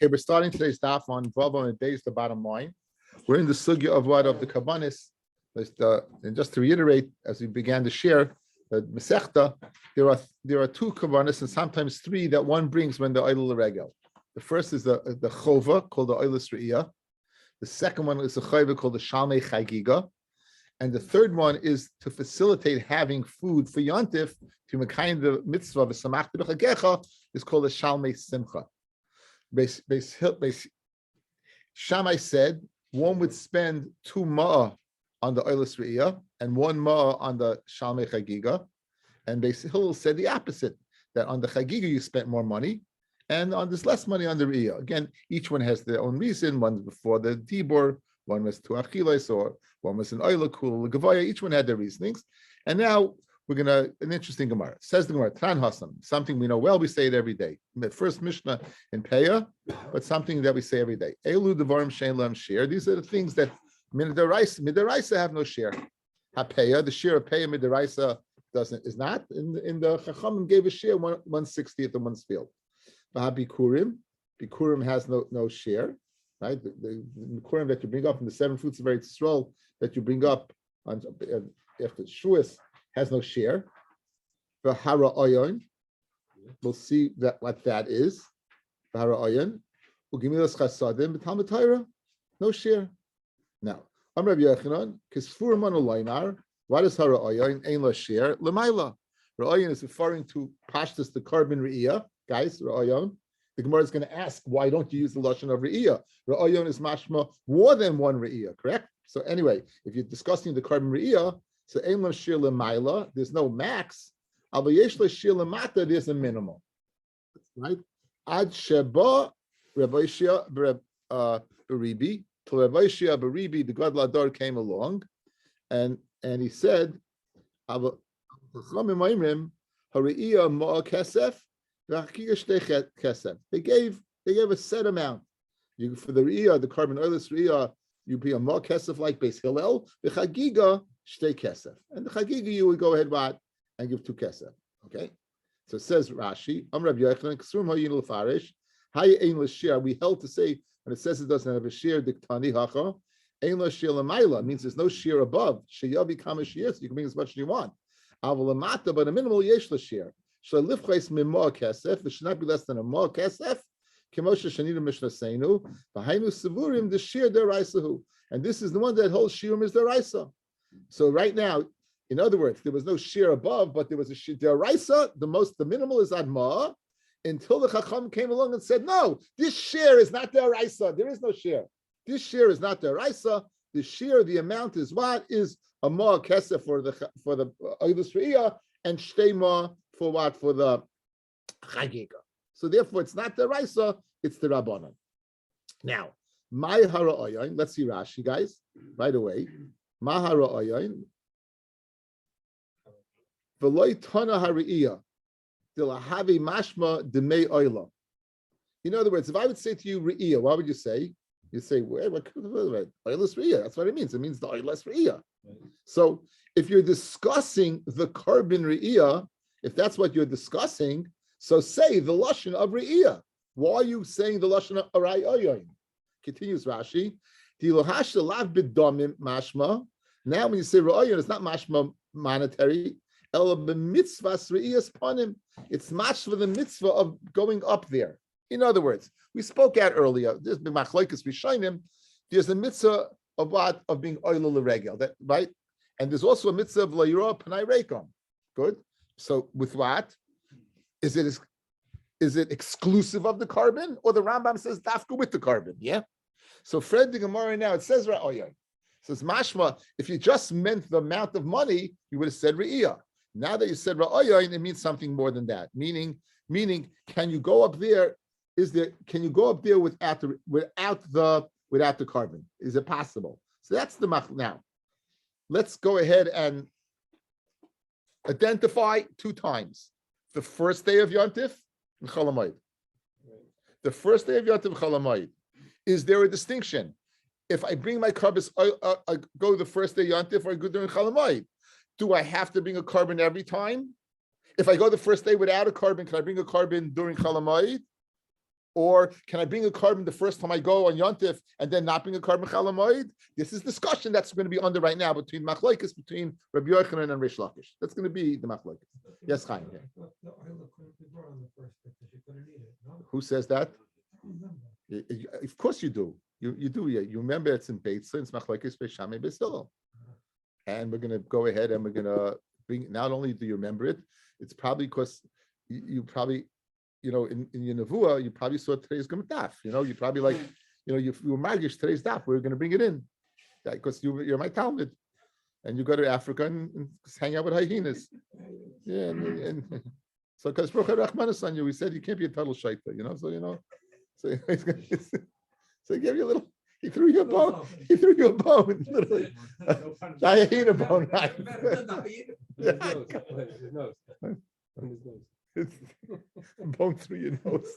Okay, we're starting today's daf on Vav and Beis, the bottom line. We're in the sugya of what of the Kabbanis. And just to reiterate, as we began to share, the Masechta, there are two Kabbanis and sometimes three that one brings when the Oil Regel. The first is the Chova called the Oilus Re'iyah. The second one is the Chayva called the Shalmei Chagigah. And the third one is to facilitate having food for Yontif to Mekayim the mitzvah of Samach B'Chagecha is called the Shalmei Simcha. Shammai said one would spend 2 ma'ah on the Oilus Re'iyah and 1 ma'ah on the Shalmei Chagigah. And Beis Hillel said the opposite, that on the Chagigah you spent more money and on this less money on the Re'iyah. Again, each one has their own reason. One's before the Dibor, one was to Achiles, or one was an Oilakul, Gavaya. Each one had their reasonings. And now we're going to, an interesting Gemara. Says the Gemara, Tran Hasam, something we know well, we say it every day. The first Mishnah in Peah, but something that we say every day. Elu Devarim Shein Lam Shir. These are the things that Midaraisa have no share. HaPeah, the share of Peah Midaraisa is not. In the Chachamim gave a share 1/60 of one's field. Bikurim has no share. Right, the Bikurim that you bring up in the 7 fruits of Eretz Yisrael that you bring up on after Shuas has no share. The Hara Oyon, we'll see what that is. The Hara Oyon, Ugimilas Chasadim, B'Talmud Torah, no share. Now, Rabbi Yochanan, Kisfur Manu Loimar, what is Hara Oyon? Ein la share. Lemaila. Hara Oyon is referring to Pashtus, the carbon Re'iyah, guys. Hara Oyon. The Gemara is going to ask, why don't you use the lashon of Re'iyah? Ra'ayon is mashma more than one Re'iyah, correct? So anyway, if you're discussing the carbon Re'iyah, so Ein Lam Shir Lemaila, there's no max. But Yesh La Shir Lemata, there's a minimal, right? Ad Sheba Rabbi Shia Baribi, till Rabbi Shia Baribi, the God Ladar came along, and he said, Ha're'iyah Ma'a Kesef. They gave a set amount. For the Re'iyah, the carbon oilus Re'iyah, you pay a more kesef like Beis Hillel. The Chagigah shtei kesef, and the Chagigah you would go ahead and give 2 kesef. Okay, so it says Rashi, Rabbi Yochanan, Ksum Hayin L'Farish, Hay Ein L'Shir. We held to say when it says it doesn't have a shir, Diktani Hacha, Ein L'Shir L'Mayla means there's no shir above. Sheyavi Kama Shir, so you can bring as much as you want. Aval L'Mata, but a minimal Yesh L'Shir. Should not be less than a more kesef. And this is the one that holds shiurim is deraisa. So right now, in other words, there was no shir above, but there was a shir deraisa. The minimal is adma, until the Chacham came along and said, no, this shir is not deraisa. There is no shir. This shir is not deraisa. The shir, the amount is what is a more kesef for the oilus re'iyah and shtema. For what? For the Chagigah. So therefore, it's not the Raisa, it's the Rabbanan. Now, my Hara Oyon, let's see Rashi, guys, right away. Ma Hara Oyon, V'loi Tana Hari'iyah, Dilahavi Mashma Demei Oyla. In other words, if I would say to you Re'iyah, what would you say? You'd say, what? Oilus Re'iyah. That's what it means. It means the Oilus Re'iyah. So if you're discussing the carbon Re'iyah, if that's what you're discussing, so say the lashon of Re'iyah. Why are you saying the lashon of Arayoyin? Continues Rashi. Mashma. Now, when you say Ra'ayon, it's not mashma monetary. It's mashma the mitzvah of going up there. In other words, we spoke out earlier. There's been machlokes rishonim. There's a mitzvah of what of being oil l'regel, that right, and there's also a mitzvah of la'yira p'nai rekom. Good. So with what? Is it exclusive of the carbon, or the Rambam says dafka with the carbon? Yeah. So Fred the Gemara now, it says Ra'oyon. It says mashma, if you just meant the amount of money, you would have said Re'iyah. Now that you said Ra'oyon, it means something more than that. Meaning, can you go up there? Can you go up there without the carbon? Is it possible? So that's the mach. Now, let's go ahead and identify 2 times. The first day of Yontif and Chalamayid. The first day of Yontif and Chalamayid. Is there a distinction? If I bring my carbon, I go the first day Yontif or I go during Chalamayid. Do I have to bring a carbon every time? If I go the first day without a carbon, can I bring a carbon during Chalamayid? Or can I bring a carbon the first time I go on Yontif and then not bring a carbon Chalamoid? This is discussion that's going to be under right now between Machlokes, between Rabbi Yochanan and Rish Lakish. That's going to be the Machlokes. Yes, Chaim. Yeah. Who says that? Of course you do. You do. Yeah. You remember it's in Beit, it's Machlokes Beis Shammai Beis Hillel. And we're going to go ahead and we're going to bring, not only do you remember it, it's probably because you probably, in your Nevuah, you probably saw today's Daf. You probably like, you were Magish, today's Daf, we're going to bring it in. Because you're my Talmud. And you go to Africa and hang out with hyenas. Yeah. And so, because Rachmanis on you, we said you can't be a total shaita, So, so he gave you a little, he threw you a bone. He threw you a bone, literally. A hyena bone, right? A bone through your nose.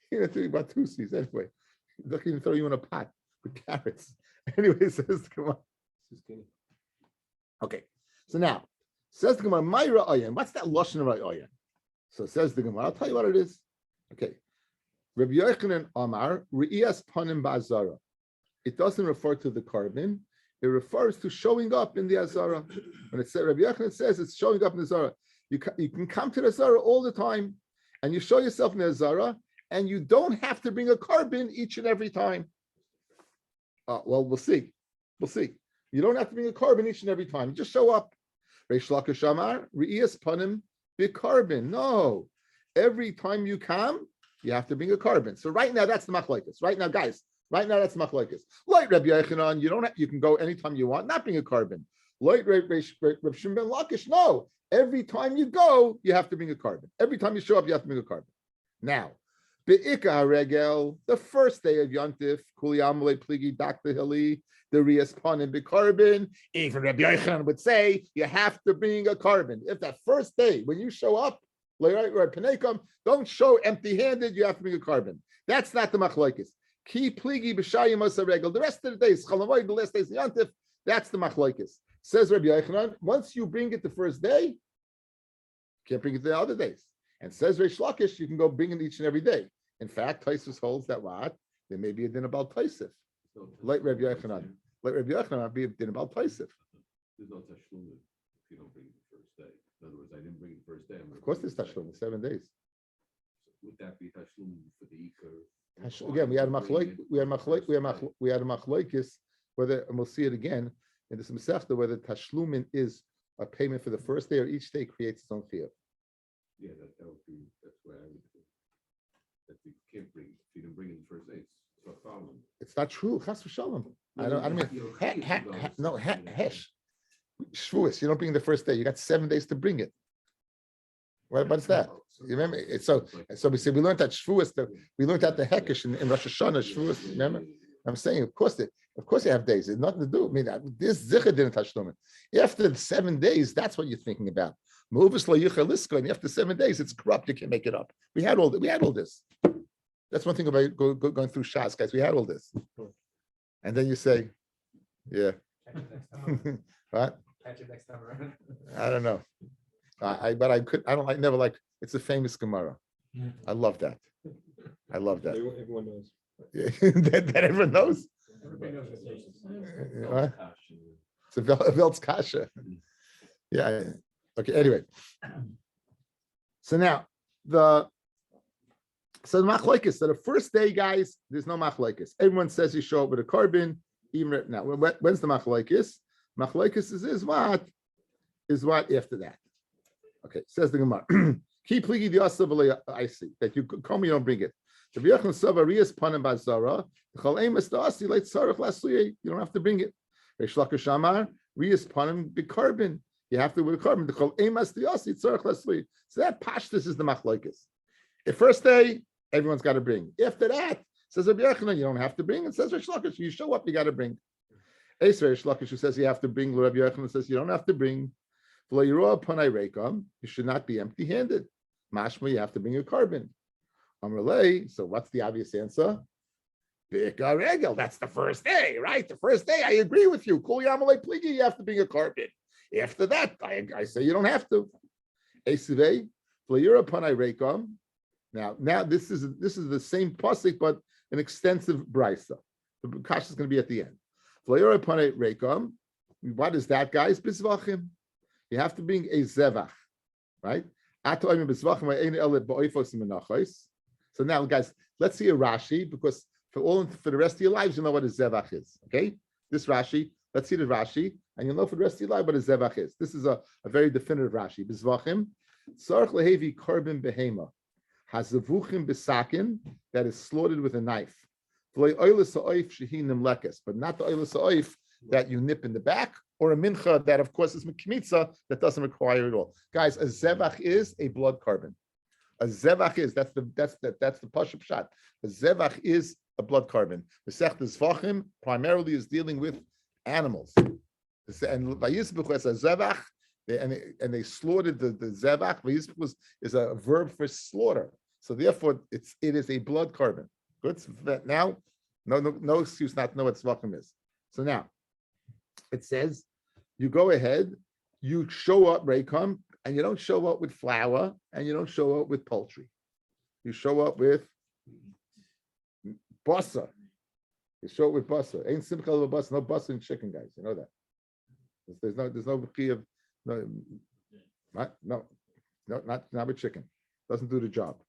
He gonna throw you about two C's anyway. He's looking to throw you in a pot with carrots. Anyway, says the Gemara. Okay, so now says the Gemara, my ra'ayin. What's that lashon ra'ayin? So says the Gemara. I'll tell you what it is. Okay, Rabbi Yochanan Amar Re'iyas Panim Ba'azara. It doesn't refer to the carbon. It refers to showing up in the Azara. When it says Rabbi Yochanan says it's showing up in the Azara. You can come to the Azara all the time, and you show yourself in the Azara, and you don't have to bring a carbon each and every time. Well, we'll see. We'll see. You don't have to bring a carbon each and every time. You just show up. Reish Lakish Amar Re'iyas Panim B'Karbon. No, every time you come, you have to bring a carbon. So right now, that's the machlokes. Right now, guys. Right now, that's the machlokes. Like Rabbi Yochanan, you can go anytime you want, not bring a carbon. Like Rabbi Shimon ben Lakish, no. Every time you go, you have to bring a carbon. Every time you show up, you have to bring a carbon. Now, Be'ika Regel, the first day of Yontif, Kuli Amalei Pligi Dakta Hili, the Riyas Panim B'Karbon, even Rabbi Yochanan would say you have to bring a carbon. If that first day, when you show up, don't show empty-handed, you have to bring a carbon. That's not the machlokes. Ki Pligi B'Shayim Asa Regel. The rest of the days, Chalamoid, the last days of Yontif, that's the machlokes. Says Rabbi Yochanan, once you bring it the first day, you can't bring it the other days. And says Reish Lakish, you can go bring it each and every day. In fact, Taisus holds that what? There may be a din about Taisif. Like Rabbi Yochanan. Like Rabbi Yochanan, be a din about Taisif. There's no tashlum if you don't bring it the first day. In other words, I didn't bring it the first day. Of course there's tashlum, 7 days. Would that be tashlum for the ikar? Again, we had a machlokes, whether, and we'll see it again in this Masechta, whether tashlumin is a payment for the first day or each day creates its own chiyuv. Yeah, that would be, that's where I would think. That you can't bring, if you didn't bring it the first day, it's a problem. It's not true. Chas v'shalom. I don't mean, no, hesh. Shvuas, you don't bring it the first day. You got 7 days to bring it. What's that? You remember? So we said we learned that Shvuas, we learned that the Hekesh in Rosh Hashanah, Shvuas, remember? I'm saying, of course you have days. It's nothing to do. I mean, this Zichah didn't touch them. After the 7 days, that's what you're thinking about. And after 7 days, it's corrupt. You can't make it up. We had all this. That's one thing about going through Shas, guys. We had all this. And then you say, yeah. What? Catch it next time around. I don't know. Never like, it's a famous Gemara. I love that. Everyone knows. Yeah. that everyone knows. Everybody knows the sources. It's a Velt's Kasha. Yeah. Okay. Anyway. So now the machlokes. So the first day, guys, there's no machlokes. Everyone says you show up with a carbon. Even right now, when's the machlokes? Machlokes is what after that. Okay. Says the Gemara. Keep pligi the asav I see that you come, you don't bring it. You don't have to bring it. Reish Lakish Amar Riyas Panim B'Karbon. You have to with a carbon. So that pashtus is the machlokes. The first day, everyone's got to bring. After that, says Rabbi Yochanan, you don't have to bring. It says Reish Lakish, you show up, you got to bring. Reish Lakish, who says you have to bring. Rabbi Yochanan says you don't have to bring. You should not be empty-handed. Mashma, you have to bring a carbon. So what's the obvious answer? That's the first day, right? The first day, I agree with you. You have to bring a carbon. After that, I say you don't have to. Now this is the same pasuk, but an extensive brisa. The kasha is going to be at the end. What is that, guys? Bizvachim. You have to bring a zevach, right? So now, guys, let's see a Rashi, because for the rest of your lives, you know what a zevach is. Okay, this Rashi. Let's see the Rashi, and you'll know for the rest of your life what a zevach is. This is a very definitive Rashi. Bizvachim, tzarich lehevi korban behema, hazavuchim besakin, that is slaughtered with a knife. But not the oilas ha'oif that you nip in the back, or a mincha that, of course, is mikmitza that doesn't require it all. Guys, a zevach is a blood carbon. A zevach is that's the pashup shot. A zevach is a blood carbon. The sech zvachim primarily is dealing with animals, and vayisbuch as a zevach, and they slaughtered the zevach. Vayisbuch is a verb for slaughter, so therefore it is a blood carbon. Good. So now, no excuse not to know what zvachim is. So now, it says, you go ahead, you show up Raycom, and you don't show up with flour, and you don't show up with poultry. You show up with basa. You show up with basa. Ain't simcha of basa, no basa in chicken, guys. You know that. There's no key of not with chicken. Doesn't do the job.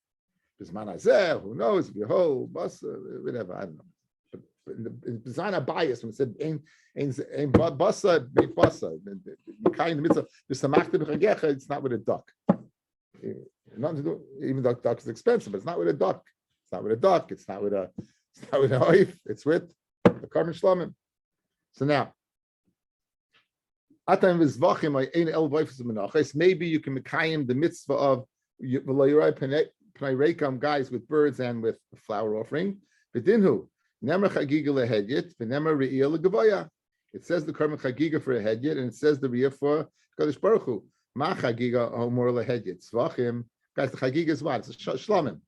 Bisman who knows? Behold, basa, whatever. I don't know. In the designer bias, when it said ein basa, made basa, in the midst of it's not with a duck. Nothing to do, even though duck is expensive, but it's not with a duck. It's not with a duck. It's not with a oif. It's with the carbon shlamim. So now, maybe you can mekayim the mitzvah of guys with birds and with flower offering. B'dinhu. It says the Karma Chagigah for a hedyet, and it says the Riyah for Kadosh Baruch Hu. Ma Chagigah Omor lehedyet. Tzvachim. Guys, the Chagigah is what? It's a shlamim,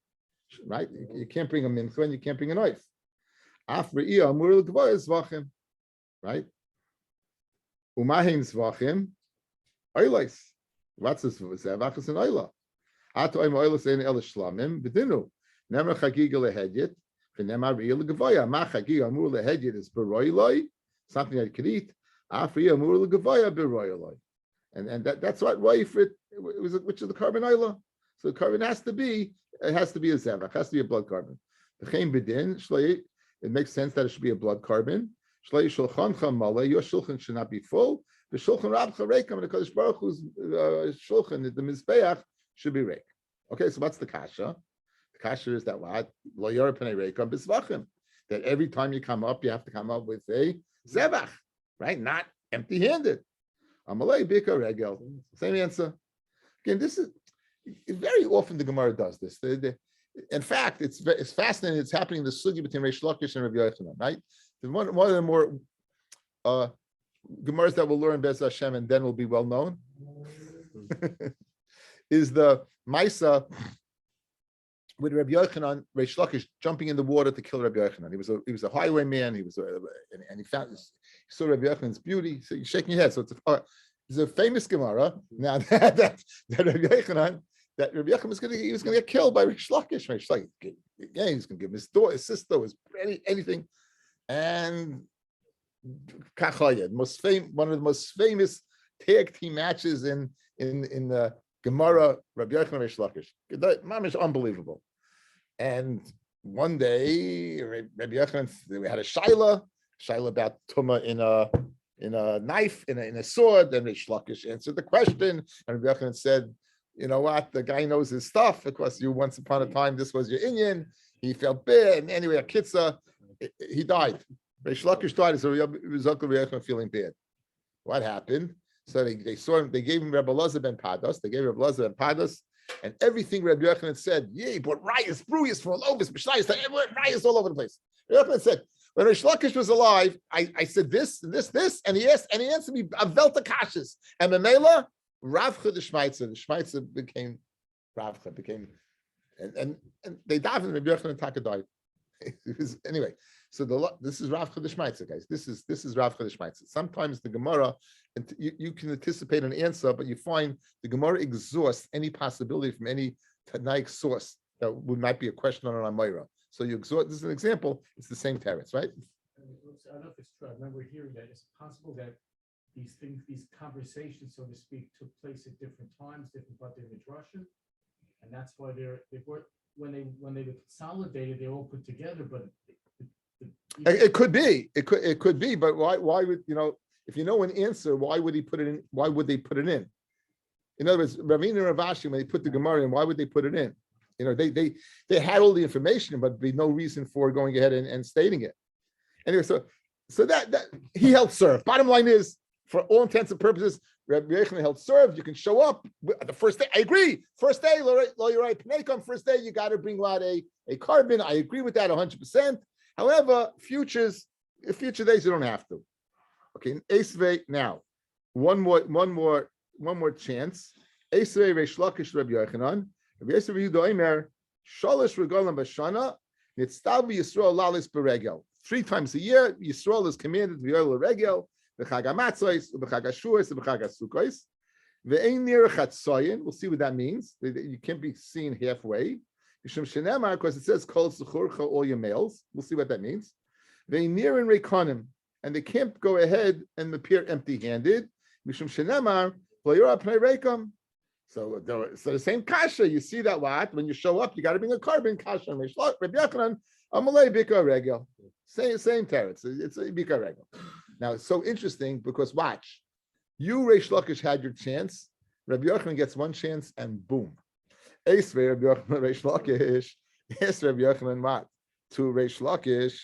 right? You can't bring a mincha and you can't bring a knife. Af Riyah Omor legavoya tzvachim, right? Umahim tzvachim. Oilais. What's this? Zevach is an oila. Ato im oilas ein el shlamim. B'dinu. Nemer Chagigah lehedyet. Something that you could eat. And that's what wife it was, which is the carbon oila. So the carbon has to be a zevach, has to be a blood carbon. It makes sense that it should be a blood carbon. Your shulchan should not be full. The shulchan rabcha reikam, and the Kodesh Baruch Hu's shulchan, the mizbeach, should be reik. Okay, so what's the kasha? Kasher is that what? That every time you come up, you have to come up with a zebach, right? Not empty-handed. Amalei bika regel. Same answer. Again, this is very often the Gemara does this. In fact, it's fascinating. It's happening in the sugi between Reish Lakish and Rabbi Yochanan, right? One of the more Gemaras that we'll learn Bez Hashem and then will be well known is the Maisa with Rabbi Yochanan, Reish Lakish jumping in the water to kill Rabbi Yochanan. He was a highwayman. He saw Rabbi Yochanan's beauty. So you're shaking your head. So it's a famous Gemara. Now that Rabbi Yochanan was going to get killed by Reish Lakish. Reish Lakish, yeah, he's going to give his daughter, his sister, anything. And Kachaya, one of the most famous tag team matches in the Gemara, Rabbi Yochanan Reish Lakish. Mamish unbelievable. And one day, Rabbi Yochanan, we had a shaila about tuma in a knife, in a sword. And Reish Lakish answered the question, and Rabbi Yochanan said, "You know what? The guy knows his stuff. Because you once upon a time this was your Inyan. He felt bad, and anyway, a kitzah, he died. Reish Lakish died, so Rabbi Yochanan feeling bad. What happened? So they saw him. They gave him Rabbi Elazar ben Pados. And everything Rabbi Yochanan said, yeah, he brought rayas, bruyas from all over, rayas all over the place. Rabbi Yochanan said, when Reish Lakish was alive, I said this, and he answered me, Avelta Kashas. And Memela, Ravcha the Shmaitzer became Ravcha, and they davened, Rabbi Yochanan Taka died. Anyway, so this is Ravcha the Shmaitzer, guys. This is Ravcha the Shmaitzer. Sometimes the Gemara, and you can anticipate an answer, but you find the Gemara exhausts any possibility from any Tanaic source that might be a question on an Amira. So you exhort. This is an example. It's the same teretz, right? I don't know if it's true. I remember hearing that it's possible that these things, these conversations, so to speak, took place at different times, different Bate Midrashim, and that's why they were when they were consolidated, they all put together. But It could be. It could be. But why would if you know an answer, why would he put it in? Why would they put it in? In other words, Ravina and Rav Ashi, when they put the Gemara in, why would they put it in? They had all the information, but be no reason for going ahead and stating it. Anyway, so that he held serve. Bottom line is, for all intents and purposes, Rabbi Yochanan held serve. You can show up the first day. I agree. First day, lo yirai pnei kam. First day, you got to bring out a carbon. I agree with that 100%. However, future days you don't have to. Okay, Esvei now. One more chance. Esvei Reish Lakish Rabbi Yochanan. Rabbi Yosef Yehuda Omer Shalosh Regalim Bashana Nitztav Yisrael Lalis Beregel. 3 times a year, Yisrael is commanded to be Oil Regel, B'Chag HaMatzos, B'Chag HaShuos, B'Chag HaSukkos. Ve'ein Nir Chatzoyin. We'll see what that means. You can't be seen halfway. Yishum Shenemar, because it says Kol Suchurcha, all your males. We'll see what that means. Ve'ein Nir and Rekonim, and they can't go ahead and appear empty-handed. Yishum Shenemar, Lo Yora Pnei Rekom. So the same kasha, you see that lot when you show up, you got to bring a carbon kasha. Rabbi Yochanan, Amalei Bika Regel. Same teretz. It's a Bika Regel. Now it's so interesting because watch, you Reish Lakish had your chance. Rabbi Yochanan gets one chance and boom. Ace Rabbi Yochanan Reish Lakish. Yes, Rabbi Yochanan what? To Reish Lakish,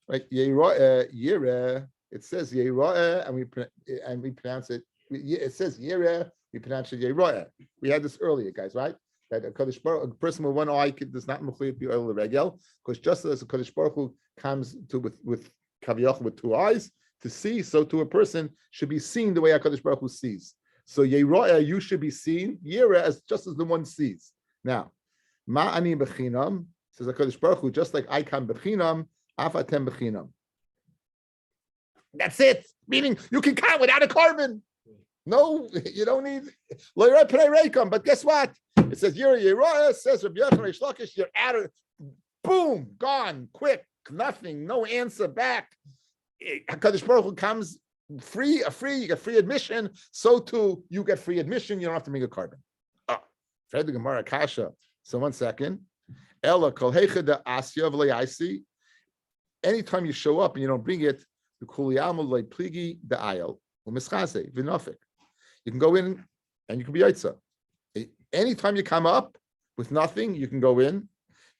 right? Yireh. It says Yireh, and we pronounce it. It says Yireh. We pronounce it Yeroeh. We had this earlier, guys, right? That a person with one eye does not be oil regel, because just as a Kadosh Baruch Hu comes to with Kaviyach with 2 eyes to see, so to a person should be seen the way a Kadosh Baruch Hu sees. So Yeroeh, you should be seen Yereh as just as the one sees. Now, Ma ani bechinam says a Kadosh Baruch Hu, just like I come bechinam, afatem bechinam. That's it. Meaning you can come without a carbon. No, you don't need loyra pnei reikam. But guess what? It says you're Yeroah. Says Rabbi Yochanan Reish Lakish. You're out of, boom, gone, quick, nothing, no answer back. Hakadosh Baruch Hu comes free. You get free admission. So too, you get free admission. You don't have to make a carbon. Fred the Gemara Kasha. So 1 second. Ella kol heichada asya v'le'aisi. Anytime you show up and you don't bring it, the kuliyamu le'pligi the ayel u'mischase v'nofik. You can go in and you can be yaitza. Anytime you come up with nothing, you can go in.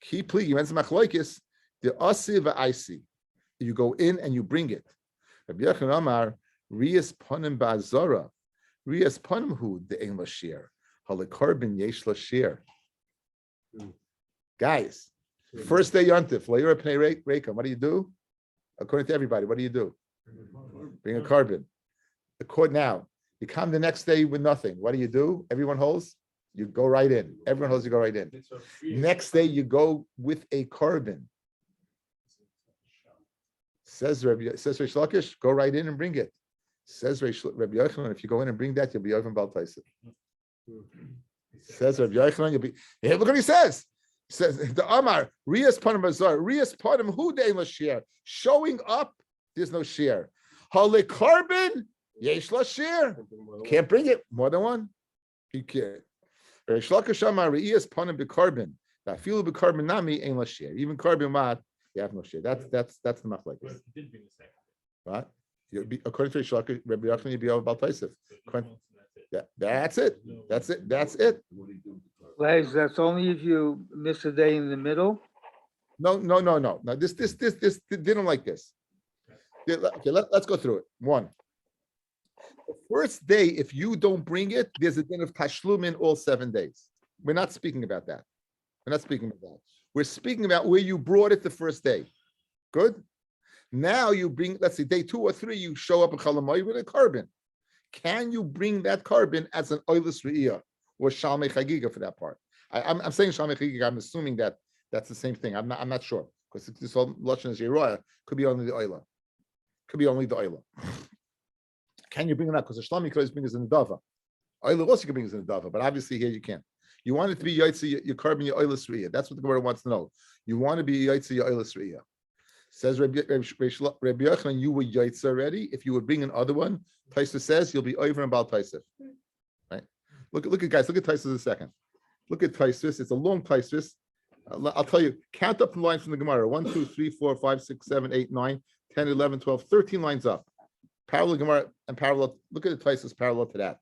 Keep pligi when machloikis the asi v'aisi. You go in and you bring it. Rabbi Yochanan Amar rias ponim ba'azara rias ponim hu the ein lashir halakarbin yesh lashir. Guys, first day yontif le'ira pnei reikam. What do? According to everybody, what do? Bring a carbon. Now, you come the next day with nothing. What do? Everyone holds. You go right in. Everyone holds. You go right in. Next day, you go with a carbon. Says Reish Lakish, go right in and bring it. Says Rabbi Yochanan, if you go in and bring that, you'll be over in Bal Taisif. Says Rabbi Yochanan, you'll be. Hey, look what he says. He says the Amar Rias Panim Bazar Rias Panim Hu Dein LaShir. Showing up, there's no share. Hale carbon Yesh LaShir. Can't bring it more than one. You can't. Reish Lakish Amar Rias Panim BeCarbon. That feel BeCarbon Nami Ein LaShir. Even carbon mat. You have no share. That's the machlekes. Right? According to Reish Lakish, Rabbi Yochanan, you'd be over Bal Taisif. Yeah, that's it. That's it. Les, that's only if you miss a day in the middle. No. This didn't like this. Okay, let's go through it. 1. The first day, if you don't bring it, there's a din of tashlum in all 7 days. We're not speaking about that. We're speaking about where you brought it the first day. Good. Now you bring, let's say day 2 or 3, you show up in Chalamoy with a carbon. Can you bring that carbon as an oilus re'iyah or shalmei Chagigah for that part? I'm saying shalmei Chagigah. I'm assuming that that's the same thing. I'm not sure because this whole lashon is yeroah. Could be only the oilah. Can you bring it up? Because the shalmei Chagigah is in the dava. Oilah also can bring it in the dava, but obviously here you can't. You want it to be Yaitse your carbon your oilus riyah. That's what the Gemara wants to know. You want to be Yaitse your oilus riyah. Says Rabbi Yochanan, you were Yaitse already. If you would bring another one, Taisa says you'll be over and about Taisa. Right? Look at guys. Look at Taisa a second. Look at Taisa. It's a long Taisa. I'll tell you. Count up the lines from the Gemara. 1, 2, 3, 4, 5, 6, 7, 8, 9, 10, 11, 12, 13 lines up. Parallel Gemara and parallel. Look at the Taisa parallel to that.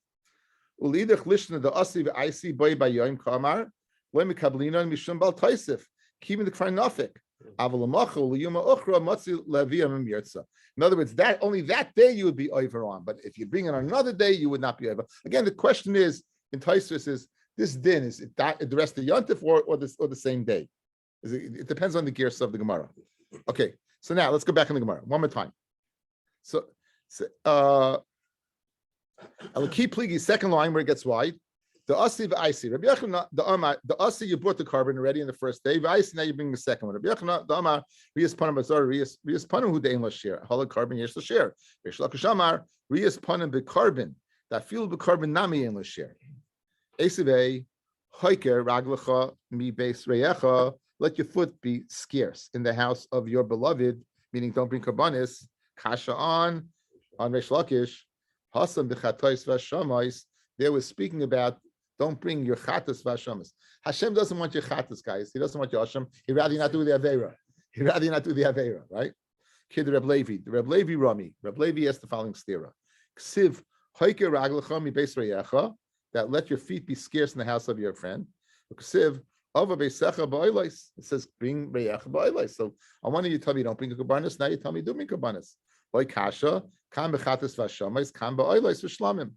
Ulidach lishna the asiv I boy by yom kamar when mikablina and mishum bal taisif keeping the kranafik avalamachu liyuma ochra matzi leviyam mirza. In other words, that only that day you would be over on, but if you bring it on another day, you would not be over. Again, the question is in Taisvis is this din is it that the rest of Yontif or the same day? It depends on the gears of the Gemara. Okay, so now let's go back in the Gemara one more time. So Alaki pligi, second line where it gets wide. The asi v'aisi. Rabbi Yochanan, the asi you brought the carbon already in the first day. V'aisi now you bring the second one. Rabbi Yochanan, the amar riyas panim bazar riyas panim hu dein l'shir. Halal carbon yesh l'shir. Yesh lakish amar riyas panim b'carbon. That field b'carbon nami in l'shir. Esivei hoiker raglecha mi beis reyecha. Let your foot be scarce in the house of your beloved. Meaning, don't bring karbanis. Kasha on Resh Lakish. Hasam b'chatois v'shamais. They were speaking about don't bring your chatas v'shamais. Hashem doesn't want your chatas, guys. He doesn't want your Hashem. He'd rather you not do the avera. He'd rather you not do the avera, right? Kid Reb Levi. The Reb Levi Rami. Reb Levi has the following stira. Ksiv hoike raglecha mi beis reyecha. That let your feet be scarce in the house of your friend. Ksiv over beisecha ba'olos. It says bring reyecha ba'olos. So I wanted you to tell me don't bring a karbanis. Now you tell me do bring karbanis. By kasha. Kam bechatas v'shamais, kam ba'olos v'shlamim.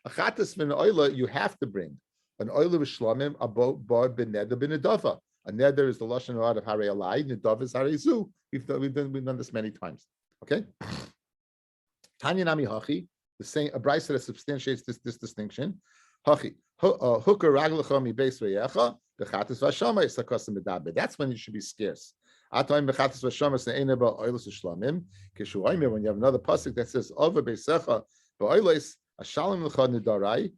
A chatas v'oila you have to bring an oila v'shlamim about bar b'neder b'nedava. A neder is the lashon of harei alai. Nedava is harei zu. We've done this many times. Okay. Tanya nami hachi, the same a brayso that substantiates this distinction. Hachi hooker raglecha mi beis reyecha bechatas v'shamais sakasam medaber. That's when you should be scarce. When you have another pasuk that says over beisecha ba'olos ashalim l'cha nidarai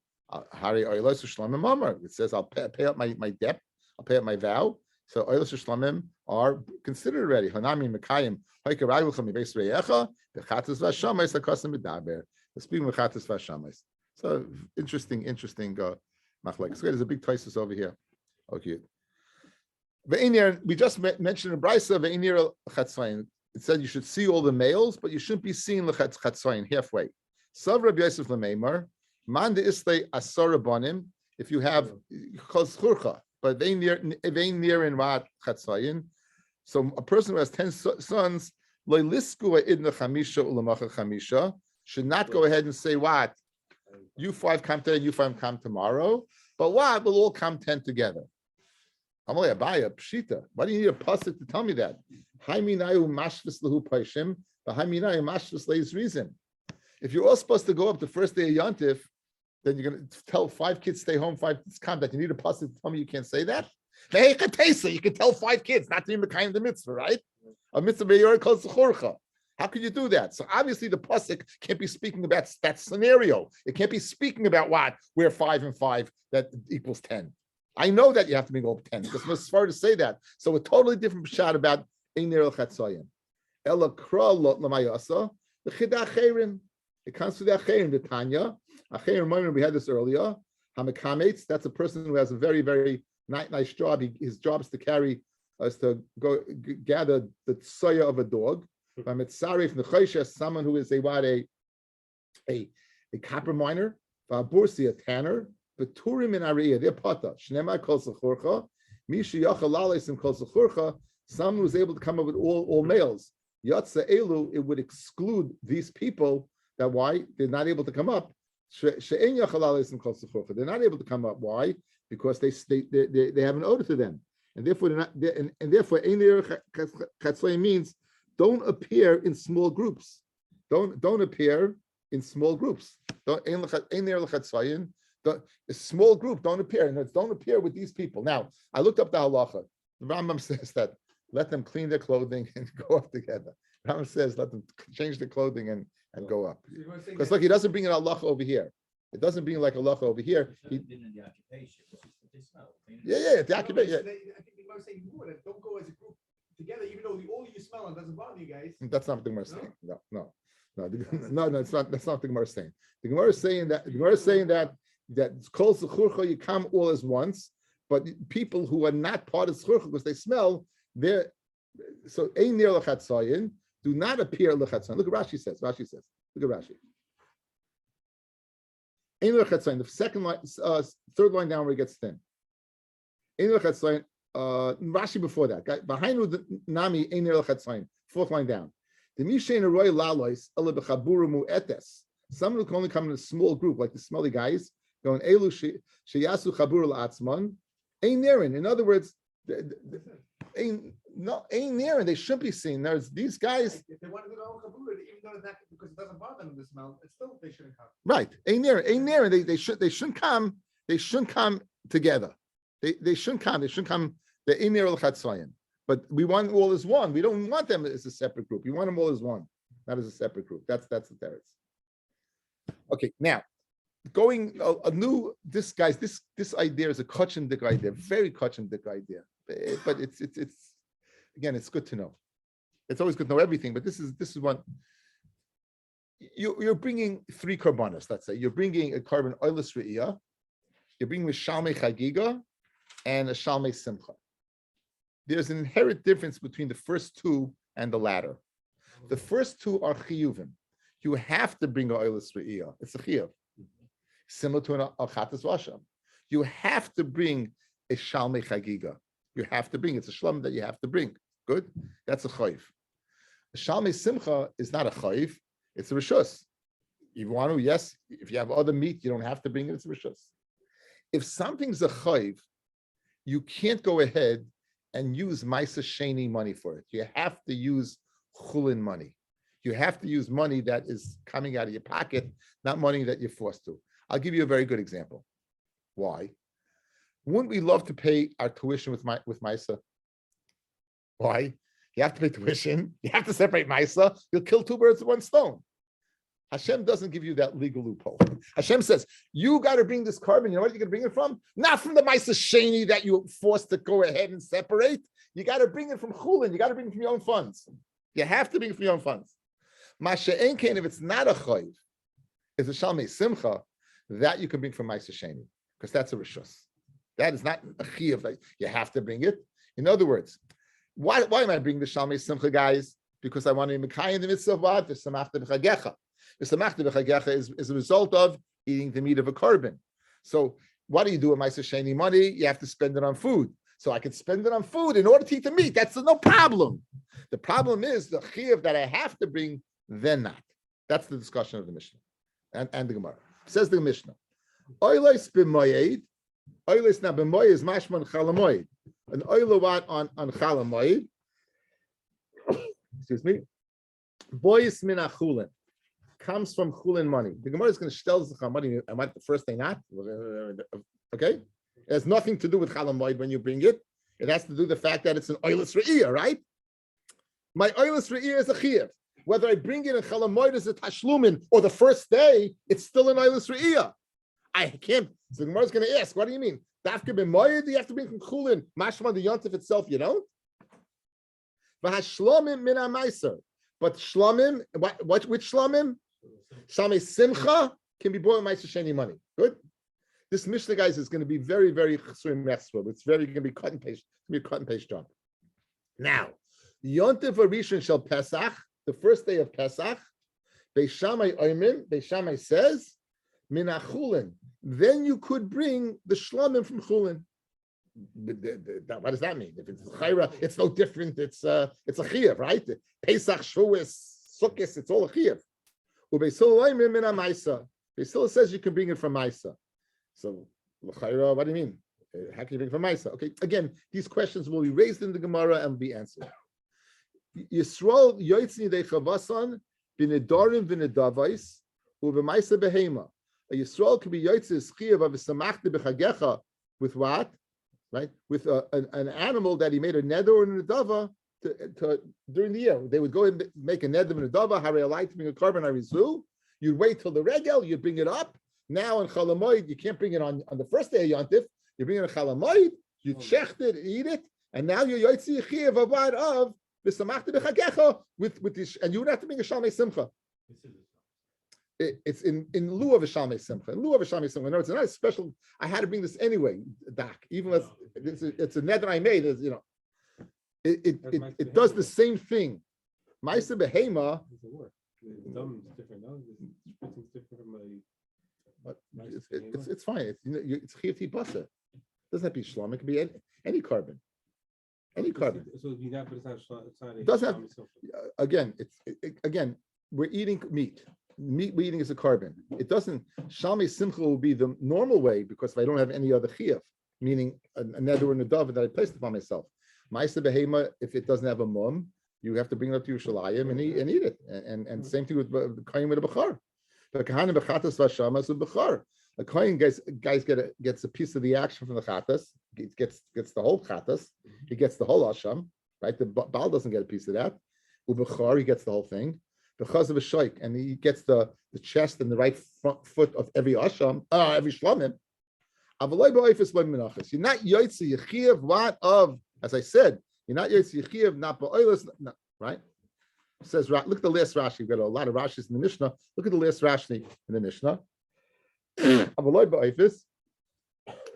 hari olos u'shlamim amar. It says I'll pay up my debt, I'll pay up my vow. So olos u'shlamim are considered already. Hanami mekayim hoike raglecha mi beis reyecha bechatas v'shamais hakasam medaber. Speaking of bechatas v'shamais. So interesting machlek. So there's a big taisus over here. Okay. We just mentioned in Brisa ve'inir chatzayin. It said you should see all the males, but you shouldn't be seeing the chatzayin halfway. Sav Rabbi Yosef lemeimar man de islay asara banim. If you have called churcha, but ve'inir in rat chatzayin. So a person who has 10 sons loy lisku idna chamisha ulamacha chamisha should not go ahead and say what you 5 come today, you 5 come tomorrow, but what will all come 10 together. Why do you need a pasuk to tell me that? If you're all supposed to go up the first day of Yontif, then you're going to tell 5 kids stay home, 5 kids come. That you need a pasuk to tell me you can't say that. You can tell 5 kids not to be the kind of the mitzvah, right? A mitzvah beyor calls churcha. How could you do that? So obviously the pasuk can't be speaking about that scenario. It can't be speaking about what where 5 and 5 that equals 10. I know that you have to be over 10 because it's far to say that. So a totally different shot about Einer el Chatzayin. Ela kra lot lamayasa the chida acherim. It comes to the acherim. The Tanya acherim. Remember we had this earlier. Hamakametz. That's a person who has a very very nice job. His job is to carry is to go gather the soya of a dog. Vamitzarif nechoshes, someone who is a copper miner. Vabursi, a tanner. Beturim in Ariya, they're pata. Shnema kol sechurcha. Misha yachalales and kol sechurcha. Someone who's able to come up with all males. Yatsa elu, it would exclude these people. That why they're not able to come up. She'en yachalales and kol sechurcha. They're not able to come up. Why? Because they have an odor to them, and therefore they're not. And therefore, Einer Chatzlei means don't appear in small groups. Don't appear in small groups. Einer Chatzlei. A small group don't appear, and it's don't appear with these people. Now, I looked up the halacha. The Rambam says that let them clean their clothing and go up together. The Rambam says let them change their clothing and go up. Because look, he doesn't bring an halacha over here. It doesn't bring like halacha over here. Yeah, the occupation. Yeah. I think the Gemara saying more that don't go as a group together, even though all you smell and doesn't bother you guys. That's not what the Gemara is saying. No. It's not. That's not what the Gemara is saying. The Gemara is saying that calls the churcha, you come all as once, but people who are not part of churcha because they smell, they're so ein near lechatzayin, do not appear lechatzayin. Look at Rashi says. Look at Rashi. Ein lechatzayin. The second line, third line down where it gets thin. Ein lechatzayin. Rashi before that. Behind the nami ein near lechatzayin. Fourth line down. The mishein aroy lalois ele bechaburu mu'etes. Someone who can only come in a small group, like the smelly guys, going elu sheyasu chabur la'atzman, ain't nearin. In other words, ain't nearin. They shouldn't be seen. There's these guys. If they want to do their own chabur, even though it's not because it doesn't bother them to smell, it's still they shouldn't come. Right, ain't nearin. They shouldn't come. They shouldn't come together. They shouldn't come. They shouldn't come. The ein near l'chatzayim. But we want them all as one. We don't want them as a separate group. We want them all as one, not as a separate group. That's the teretz. Okay, now going this idea is a kachindik idea, very kachindik idea. But it's again, it's good to know. It's always good to know everything, but this is one. You're bringing three karbanos. Let's say you're bringing a carbon oilus re'iyah, you're bringing a shalmei chagigah, and a shalmei simcha. There's an inherent difference between the first two and the latter. The first two are chiyuvim. You have to bring a oilus re'iyah. It's a chiyuv. Similar to an achatas vasham. You have to bring a shalmei chagigah. You have to bring. It's a shlom that you have to bring. Good? That's a chayiv. A shalmei simcha is not a chayiv. It's a rishus. You want to, yes. If you have other meat, you don't have to bring it. It's a rishus. If something's a chayiv, you can't go ahead and use Maisa Sheni money for it. You have to use chulin money. You have to use money that is coming out of your pocket, not money that you're forced to. I'll give you a very good example. Why? Wouldn't we love to pay our tuition with Maisa? Why? You have to pay tuition. You have to separate Maisa. You'll kill two birds with one stone. Hashem doesn't give you that legal loophole. Hashem says, you got to bring this carbon. You know what you're going to bring it from? Not from the Maisa Sheni that you're forced to go ahead and separate. You got to bring it from chulin. You got to bring it from your own funds. You have to bring it from your own funds. Masha Enkein, if it's not a chayiv, it's a shalmei simcha, that you can bring from Maisa Sheni, because that's a rishus. That is not a chiyuv that you have to bring it. In other words, why am I bringing the shalmei simcha, guys? Because I want to be mekayim in the mitzvah of what? The samachta b'chagecha. The samachta b'chagecha is a result of eating the meat of a carbon. So what do you do with Maisa Sheni money? You have to spend it on food. So I can spend it on food in order to eat the meat. That's no problem. The problem is the chiyuv that I have to bring, then not. That's the discussion of the Mishnah and the Gemara. Says the Mishnah, oilos b'moyed, oilos na b'moyed is mashman chalamoyed. An oilowat on chalamoyed, excuse me, boyis min achulin, comes from chulin money. The Gemara is going to tell us the money. I want the first thing not. Okay? It has nothing to do with chalamoyed when you bring it. It has to do with the fact that it's an oilus re'iyah, right? My oilus re'iyah is a chiyuv. Whether I bring it in chalamoid as a tashlumin or the first day, it's still an oilus re'iyah. I can't. So the Gemara is going to ask, what do you mean? Dafka b'moyed, you have to bring from chulin. Mashma the yontif itself, you don't? V'hashlomim min ha'maiser. But shlomim, which shlomim? Shalmei simcha can be bought with Maisa Sheni money. Good? This Mishnah, guys, is going to be very, very chsurim mechsvah. It's very going to be cut and paste. It's going to be a cut and paste job. Now, yontif arishon shel Pesach, the first day of Pesach, Beis Shammai Oimrim, Beis Shammai says, min achulin. Then you could bring the shlomim from chulin. What does that mean? If it's chayra, it's no different. It's a chiyuv, right? Pesach, Shavuos, Sukkos, it's all a chiyuv. Beis Hillel Oimrim min ha'maisa. Beis Hillel says you can bring it from Maisa. So, l'chayra, what do you mean? How can you bring it from Maisa? Okay, again, these questions will be raised in the Gemara and be answered. Yisrael yoytzni de chavasan b'nedarim v'nedavais u'v'maisa behema. A Yisrael can be yoytzi schiyav of a samachta b'chagecha with what? Right? With an animal that he made a neder or a nedava to during the year. They would go and make a neder and a nedava, harei alai to bring a carbon harizu. You'd wait till the regel, you'd bring it up. Now in Chalamoid, you can't bring it on the first day of Yontif. You bring in a chalamoid, you checked it, eat it, and now you're yotzi chiyuv avad of v'samachta b'chagecha with this, and you would have to bring a shalmei simcha. It's in lieu of a shalmei simcha. In lieu of a shalmei simcha. No, it's not a special. I had to bring this anyway, Doc. Even if it's a net that I made. You know, it does the same thing. Ma'aseh behema. It's fine. It's chiyuv basa. Doesn't have to be shlom. It can be any carbon. Any carbon. So it doesn't have. Again. We're eating meat. Meat we're eating is a carbon. It doesn't. Shalmei simcha will be the normal way because if I don't have any other chiyuv, meaning a neder and a dove that I placed upon myself. Ma'aseh behema, if it doesn't have a mum, you have to bring it up to Yerushalayim and eat it. And same thing with the kohen with a bechar. The kahanim bechatas vashamas with bechar. A kohen gets a piece of the action from the chatas. Gets the whole chatas. He gets the whole asham. Right. The baal doesn't get a piece of that. Ubechar, he gets the whole thing. Because of a shaykh, and he gets the chest and the right front foot of every asham, every shlamim. You're not yotzi yechiyev what of, as I said, you're not yotzi yechiyev not ba'oilas, right? It says, look at the last Rashi. We've got a lot of Rashis in the Mishnah. Look at the last Rashi in the Mishnah. Avaloi ba'oifis,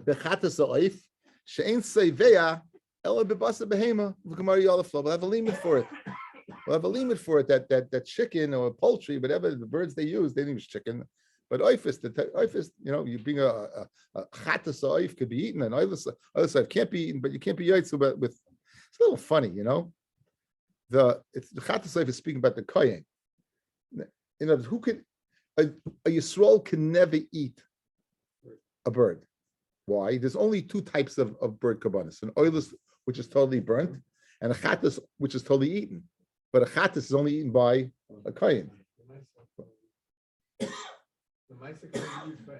bechatas ha'oif, she'ein seivea, ela bebasa behema, v'kamari yalaflo. We'll have a limit for it. We'll have a limit for it that chicken or poultry, whatever the birds they use, they didn't use chicken. But oifis, you bring a chatas oif could be eaten, and oifis can't be eaten, but you can't be yotze with. It's a little funny, The chatas oif is speaking about the kohen. Who could a Yisrael can never eat a bird. Why? There's only two types of bird kabbanis: an oilus, which is totally burnt, and a chatas, which is totally eaten. But a chatas is only eaten by a kohen. The mice can be used for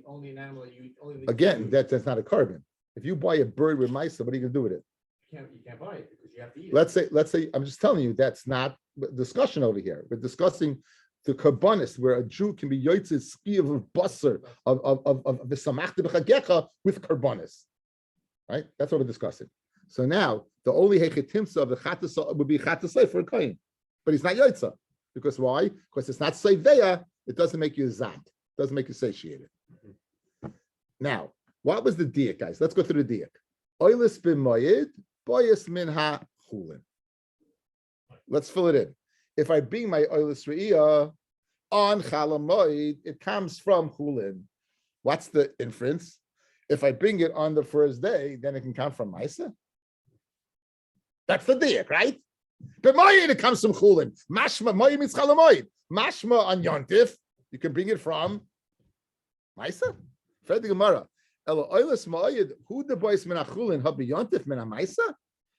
only an animal you only. Again, that's not a carbon. If you buy a bird with mice, what are you going to do with it? You can't buy it because you have to eat it. Let's say, I'm just telling you, that's not discussion over here. We're discussing the karbanis, where a Jew can be yotzei ski of basar of the samachta b'chagecha with karbanis, right? That's what we're discussing. So now the only hechetimsa of the chatas would be chatas for a kohen, but he's not yotzei because why? Because it's not seiveya. It doesn't make you zat. It doesn't make you satiated. Now, what was the diak, guys? Let's go through the diak. Oilus b'moyed, boyas minha chulin. Let's fill it in. If I bring my oilus re'iyah on chalamoid, it comes from chulin. What's the inference? If I bring it on the first day, then it can come from Maisa. That's the diak, right? B'moyed, it comes from chulin. Mashma, moyed means chalamoid. Mashma on Yontif, you can bring it from Maisa. Fred the Gemara. Elo oilus ma'ayid, who the boys menachulin habi Yontif mena Maisa?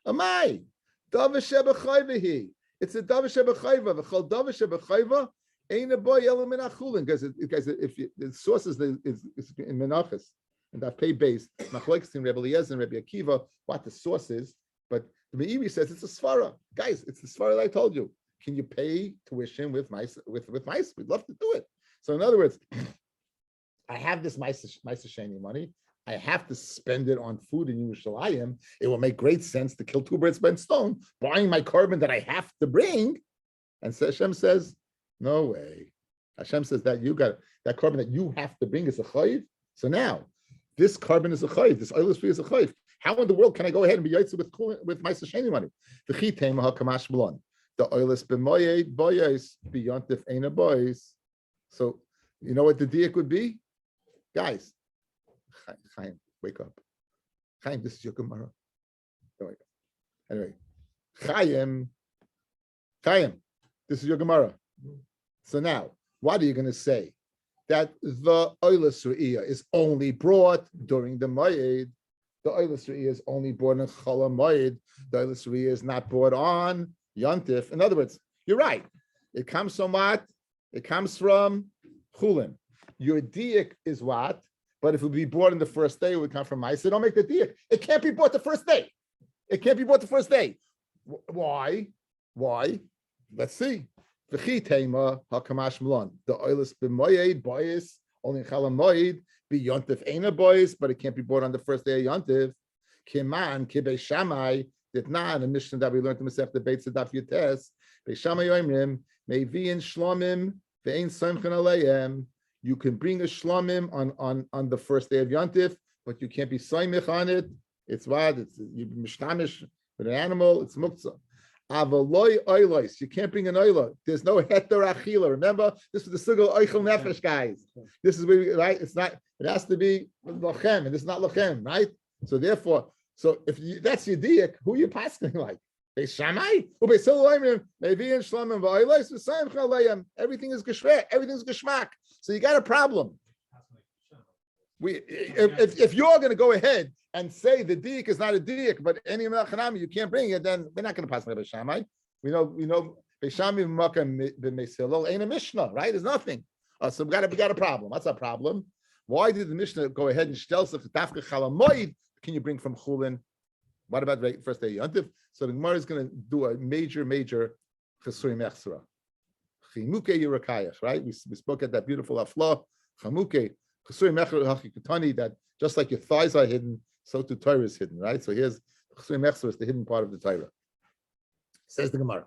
Amai. Davish shebechayvahi. It's a davish shebechayva. V'chol davish shebechayva ain't a boy elo menachulin. Because if the sources is in Menachas and that pay base, machlokes in Rebbe Eliezer and Rebbe Akiva, what the source is, but the Meiri says it's a svara. Guys, it's the svara that I told you. Can you pay tuition with mice? With mice, we'd love to do it. So in other words, I have this mice sheni money. I have to spend it on food in Yerushalayim. It will make great sense to kill two birds by one stone, buying my carbon that I have to bring. And so Hashem says, no way. Hashem says that you got that carbon that you have to bring is a chayiv. So now this carbon is a chayiv. This oil is a chayiv. How in the world can I go ahead and be yotze with mice sheni money? The chitem hakamash malon. The oilus b'moyed boyes beyontif ain't a boys. So you know what the diak would be, guys. Chaim, wake up. Chaim, this is your Gemara. Anyway, Chaim, this is your Gemara. So now, what are you going to say? That the oilus re'iyah is only brought during the moyed. The oilus re'iyah is only brought in Chol HaMoed. The oilus re'iyah is not brought on Yontif. In other words, you're right. It comes from what? It comes from Chulin. Your diak is what? But if it would be bought in the first day, it would come from Maisa. Don't make the diak. It can't be bought the first day. It can't be bought the first day. Why? Let's see. The oilus b'moyed boyis only chalamoid Be yontif ain't a boys, but it can't be bought on the first day of yontif. Kiman kibe shamai did not. A mission that we learned to Masech the Beitz Daf Yotes. Be shamai yoimrim maybe in shlomim ve'ain soimchen aleim. You can bring a shlomim on the first day of yontif, but you can't be soimich on it. It's what it's you mishtamish with an animal. It's muktzah. Avaloi oilos. You can't bring an oilo. There's no heter achila. Remember, this is the sugal oichel nefesh, guys. This is where right. It's not. It has to be lochem, and it's not lochem, right? So therefore, if that's your diak, who are you passing like? Beis Shammai, Beis Hillel, maybe in Shlomim v'oilos v'sayim chalayim. Everything is geshveh. Everything's geschmack. So you got a problem. If you're going to go ahead and say the diak is not a diak, but any melachanami you can't bring it, then we're not going to pass by Beis Shammai. We know Beis Shammai v'makam b'Beis Hillel ain't a Mishnah, right? There's nothing. So we got a problem. What's our problem? Why did the Mishnah go ahead and shtel sich dafka chalamoid? Can you bring from chulin? What about the first day yontif? So the Gemara is going to do a major chesuri mechsura. Chimuke yirakayach, right? We spoke at that beautiful afla. Chamuke chesuri mechsura hachikatani, that just like your thighs are hidden, so too Torah is hidden, right? So here's chesuri mechsura, is the hidden part of the Torah. Says the Gemara.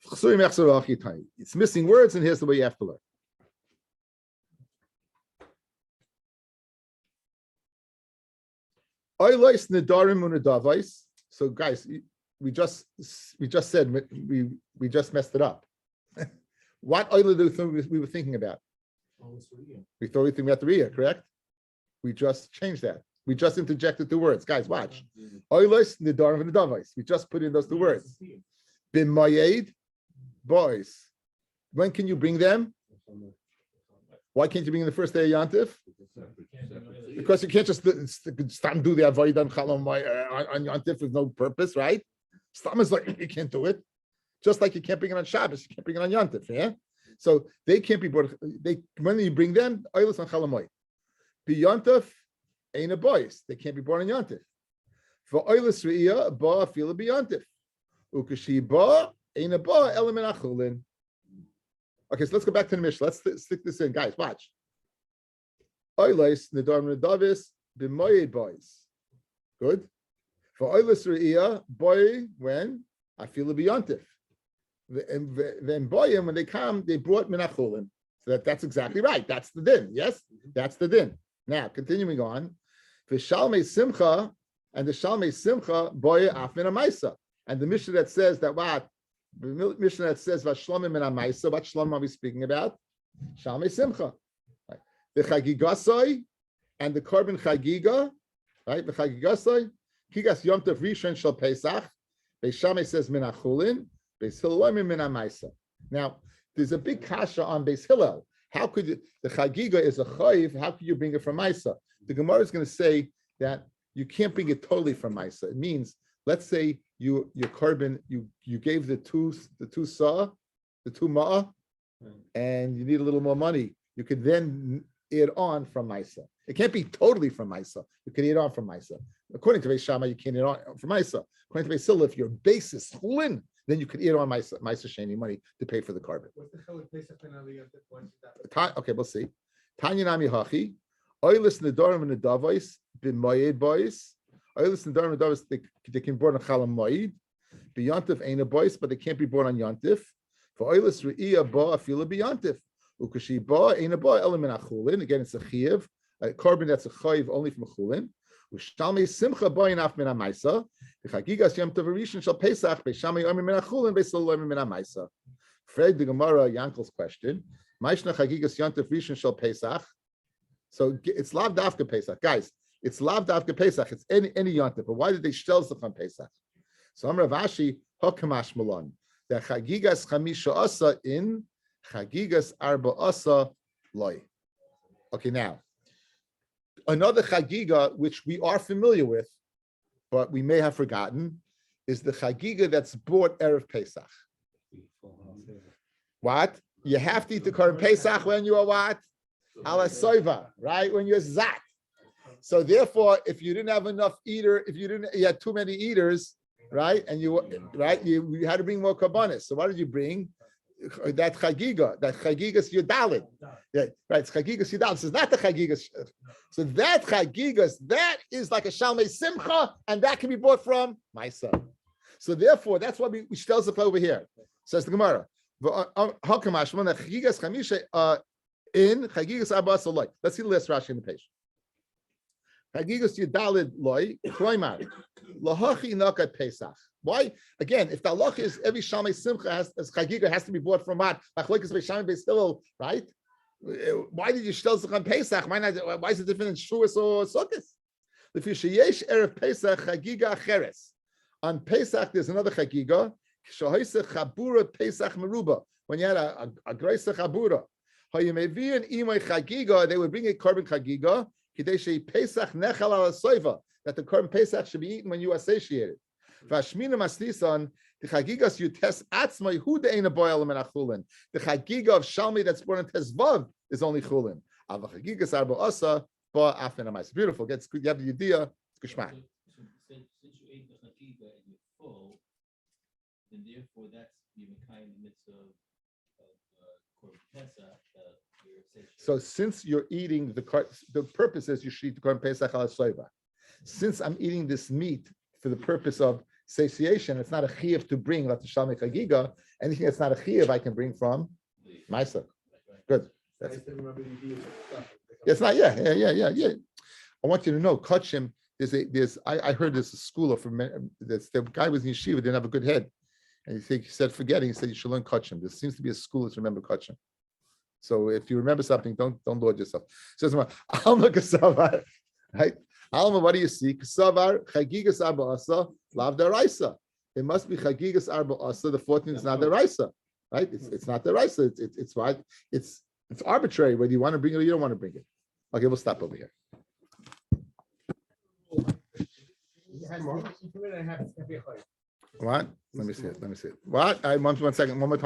Chesuri mechsura hachikatani. It's missing words, and here's the way you have to learn. So guys, we just said we just messed it up. What oil do we were thinking about? We thought we think about the Riyah, correct? We just changed that. We just interjected two words. Guys, watch. Oilos nidarim and nedavos. We just put in those two words. B'mayed, boys. When can you bring them? Why can't you bring in the first day of Yantif? Because you can't just stop and do the avodah and chalom on Yantif with no purpose, right? Stop is like you can't do it. Just like you can't bring it on Shabbos, you can't bring it on Yantif, yeah? So they can't be brought. When you bring them, oilus on chalamoy. Be Yantif ain't a boys. They can't be born on Yantif. For oilus re'iyah, ba fila be Yantif. Ukashi ba ain't a ba element achulin. Okay, so let's go back to the Mishnah. Let's stick this in, guys. Watch. Oilos nedarim nedavis b'moyed boys. Good. For oilos re'iyah, boy when I feel a b'yontif. Then boyim when they come, they brought minachulin. So that's exactly right. That's the din. Yes, that's the din. Now continuing on, for shalmei simcha and the shalmei simcha boy af min amaisa, and the Mishnah that says that what. The Mishnah that says Vashlomim and Amaisa, what Shlomim are we speaking about? Shalmei Simcha. Right. The Chagigasoi and the Korban Chagigah, right? The Chagigasoi, Kigas Yom Tov Rishon Shel Pesach. Beis Shammai says Min Achulin, Beis Hillel Min Amaisa. Now, there's a big kasha on Beis Hillel. How could you, the Chagigah is a chayiv? How could you bring it from Maisa? The Gemara is going to say that you can't bring it totally from Maisa. It means, let's say your korban, you gave the two ma'ah, and you need a little more money. You could then add on from Maisa. It can't be totally from Maisa. You can add on from Maisa. According to Beis Shammai, you can't add on from Maisa. According to Beis Hillel, if your base is chulin, then you could add on Maisa sheni money to pay for the korban. What's the chiluk Pesach and Aliyah? Okay, we'll see. Tanya nami hachi, oilis nedarim and nedavos b'mayed boys. Oilis nedarim and nedavos they can be born on chalam moed. B'yantif ain't a boys, but they can't be born on yantif. For oilis re'iyah ba afila b'yantif. Ukashi ba ain't a ba element achulin. Again, it's a chiyuv. A korban that's a chayiv only from a chulin. Ushtalmei simcha ba inaf min amaisa. The chagigas yom tov rishon shel pesach be'shamei omer min achulin be'sol omer min amaisa. Fred the Gemara Yankel's question. Ma'ishna chagigas yom tov rishon shel pesach. So it's lav dafka pesach, guys. It's lav dafka pesach. It's any yontif. But why did they shtel sich on pesach? So I'm Rav Ashi Hokamash Malon. The chagigas chamisha asa in chagigas arba asa loy. Okay, now another chagigah which we are familiar with, but we may have forgotten, is the chagigah that's bought erev Pesach. What? You have to eat the korban Pesach when you are what? Ala soiva, right? When you're zat. So therefore, if you didn't have enough eater, you had too many eaters, right? And you had to bring more karbanis. So what did you bring? that Chagigah is Yudalid. Yeah, right. It's Chagigah Yudalid. This is not the Chagigah. So that Chagigah, that is like a Shalmei Simcha, and that can be bought from Maisa. So therefore, that's why we tells it over here. Says the Gemara. In Chagigah Abbas Loy. Let's see the last Rashi in the page. Chagigah Yudalid Loy Kloimar Lahachi Nakat Pesach. Why? Again, if the halacha is every Shalmei Simcha as Chagigah has to be bought from what? Machlokes Beishamim Beis Hillel, right? Why did you shtel sich on Pesach? Why is it different in Shavuos or Sukkot? If you sheyesh erev Pesach Chagigah acheres. On Pesach, there's another Chagigah. Shahoise Chabura Pesach Meruba. When you had a Grace Chabura, Hayemevian Imay Chagigah, they would bring a korban Chagigah. Kidei Pesach Nechal Al Soiva, that the korban Pesach should be eaten when you are satiated. Vashmina Maslisan, the Chagigas you test Atzmai, who the ain't a boil and achulin. The Chagigah of Shalmi that's born in Tezvav is only chulin. Ava Chagigas Arba Asa, Ba Afin Amais. Beautiful. Gets good. You have the idea. It's Geshmak. Since you ate the Chagigah and you're full, then therefore that's even kind of midst of Korban Pesach. So since you're eating the purpose is you should eat the Korban Pesach al Soiva. Since I'm eating this meat for the purpose of satiation, it's not a chiyuv to bring like the Shalmei Chagigah. Anything that's not a chiyuv, I can bring from Maisa. Good. That's it. It's not. Yeah. I want you to know, Kachim. I heard there's a school from the guy was in yeshiva, didn't have a good head, and he said forgetting. He said you should learn Kachim. There seems to be a school to remember Kachim. So if you remember something, don't lord yourself. Says Alma Kasavar, right? Alma, what do you see? Kasavar Chagigas Arba Asa Lav Daraisa. It must be Chagigas Arba Asa. The 14th is not Daraisa, right? It's not Daraisa. It's right. It's arbitrary whether you want to bring it or you don't want to bring it. Okay, we'll stop over here. What? Let me see it. What? One second. One more time.